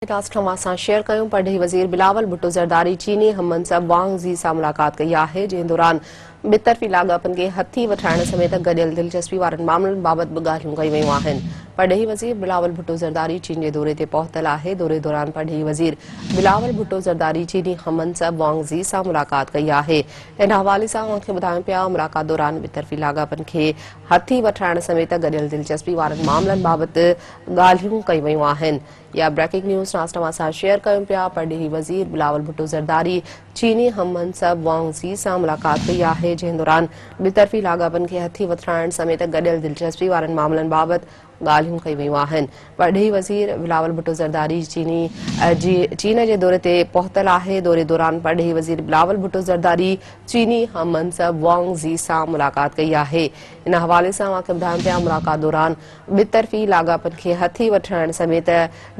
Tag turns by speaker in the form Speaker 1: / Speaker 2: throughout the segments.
Speaker 1: सां शेयर कयूं। परडेही वज़ीर बिलावल भुट्टो ज़रदारी चीनी हममनसब वांग ज़ी सां मुलाक़ात कई आहे, जंहिं दौरान ॿितरफ़ी लाॻापनि खे हथी वठाइण समेत गॾियल दिलचस्पी वारनि मामलनि बाबति बि ॻाल्हियूं कयूं वयूं आहिनि। परडेही वज़ीर बिलावल भुट्टो ज़रदारी चीन जे दौरे ते पहुतल आहे। दौरे दौरान परडेही वज़ीर बिलावल भुट्टो ज़रदारी चीनी हममनसब वांग ज़ी सां मुलाक़ात कई आहे। इन हवाले सां अव्हांखे ॿुधायूं पिया, मुलाक़ात दौरान ॿितरफ़ी लाॻापनि खे हथी वठाइण समेत गॾियल दिलचस्पी वारनि मामलनि बाबति ॻाल्हियूं कयूं वयूं आहिनि। या ब्रेकिंग न्यूज़ नाज़रीन सां शेयर कयूं पिया। परडेही वज़ीर बिलावल भुट्टो ज़रदारी चीनी हममनसब वांग ज़ी सां मुलाक़ात कई आहे, जंहिं दौरान ॿितरफ़ी लाॻापनि खे हथी वठाइण समेत गॾियल दिलचस्पी वारनि मामलनि बाबति ॻाल्हियूं कयूं वयूं आहिनि। परडेही वज़ीर बिलावल भुट्टो ज़रदारी चीन जे दौरे ते पहुतल आहे। दौरे दौरान परडेही वज़ीर बिलावल भुट्टो ज़रदारी चीनी हममनसब वांग ज़ी सां मुलाक़ात कई आहे। इन हवाले सां अव्हांखे ॿुधायूं पिया, मुलाक़ात दौरान ॿितरफ़ी लाॻापनि खे हथी वठाइण समेत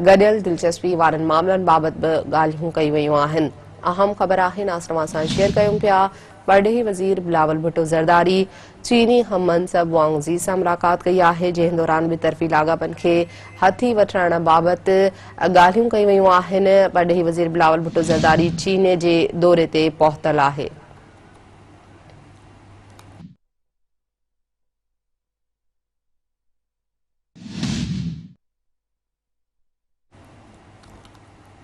Speaker 1: गॾियल दिलचस्पी वारनि मामलनि बाबति बि ॻाल्हियूं कयूं वयूं आहिनि। अहम ख़बर आहे, नाज़रीन सां शेयर कयूं पिया। परडेही वज़ीर बिलावल भुट्टो ज़रदारी चीनी हममनसब वांग ज़ी सां मुलाक़ात कई आहे, जंहिं दौरान ॿितरफ़ी लाॻापनि खे हथी वठाइण बाबति ॻाल्हियूं कयूं वयूं आहिनि। परडेही वज़ीर बिलावल भुट्टो ज़रदारी चीन जे दौरे ते पहुतल आहे।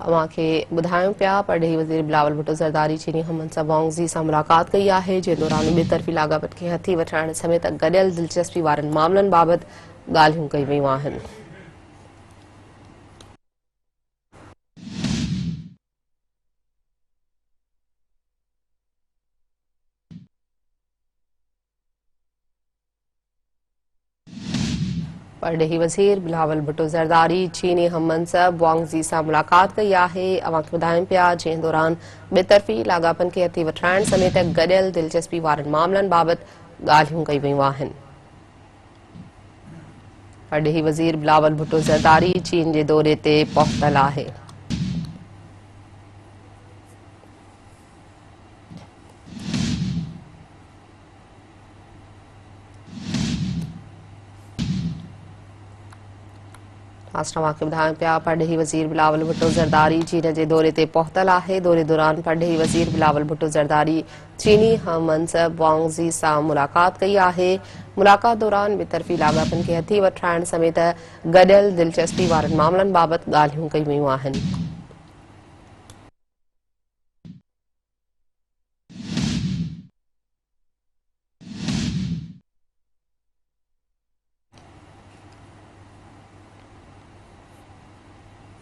Speaker 1: अव्हांखे ॿुधायूं पिया, परडेही वज़ीर बिलावल भुट्टो ज़रदारी चीनी हममनसब वांग ज़ी सां मुलाक़ात कई आहे, जंहिं दौरान ॿितरफ़ी लाॻापनि खे हथी वठाइण समेत गॾियल दिलचस्पी वारनि मामलनि बाबति ॻाल्हियूं कयूं वयूं आहिनि। परडेही वज़ीर बिलावल भुट्टो ज़रदारी चीनी हममनसब वांग ज़ी सां मुलाक़ात कई आहे। अव्हांखे ॿुधायूं पिया, जंहिं दौरान ॿितरफ़ी लाॻापनि खे हथी वठाइण समेत गॾियल दिलचस्पी वारनि मामलनि बाबति ॻाल्हियूं कयूं वयूं आहिनि। परडेही वज़ीर बिलावल भुट्टो ज़रदारी चीन जे दौरे ते पहुतल आहे। अव्हांखे ॿुधायूं पिया, परडेही वज़ीर बिलावल भुट्टो ज़रदारी चीन जे दौरे ते पहुतल आहे। दौरे दौरान परडेही वज़ीर बिलावल भुट्टो ज़रदारी चीनी हममनसब वांग ज़ी सां मुलाक़ात कई आहे। मुलाक़ात दौरान ॿितरफ़ी लाॻापनि खे हथी वठाइण समेत गॾियल दिलचस्पी वारनि मामलनि बाबति ॻाल्हियूं कयूं वयूं आहिनि।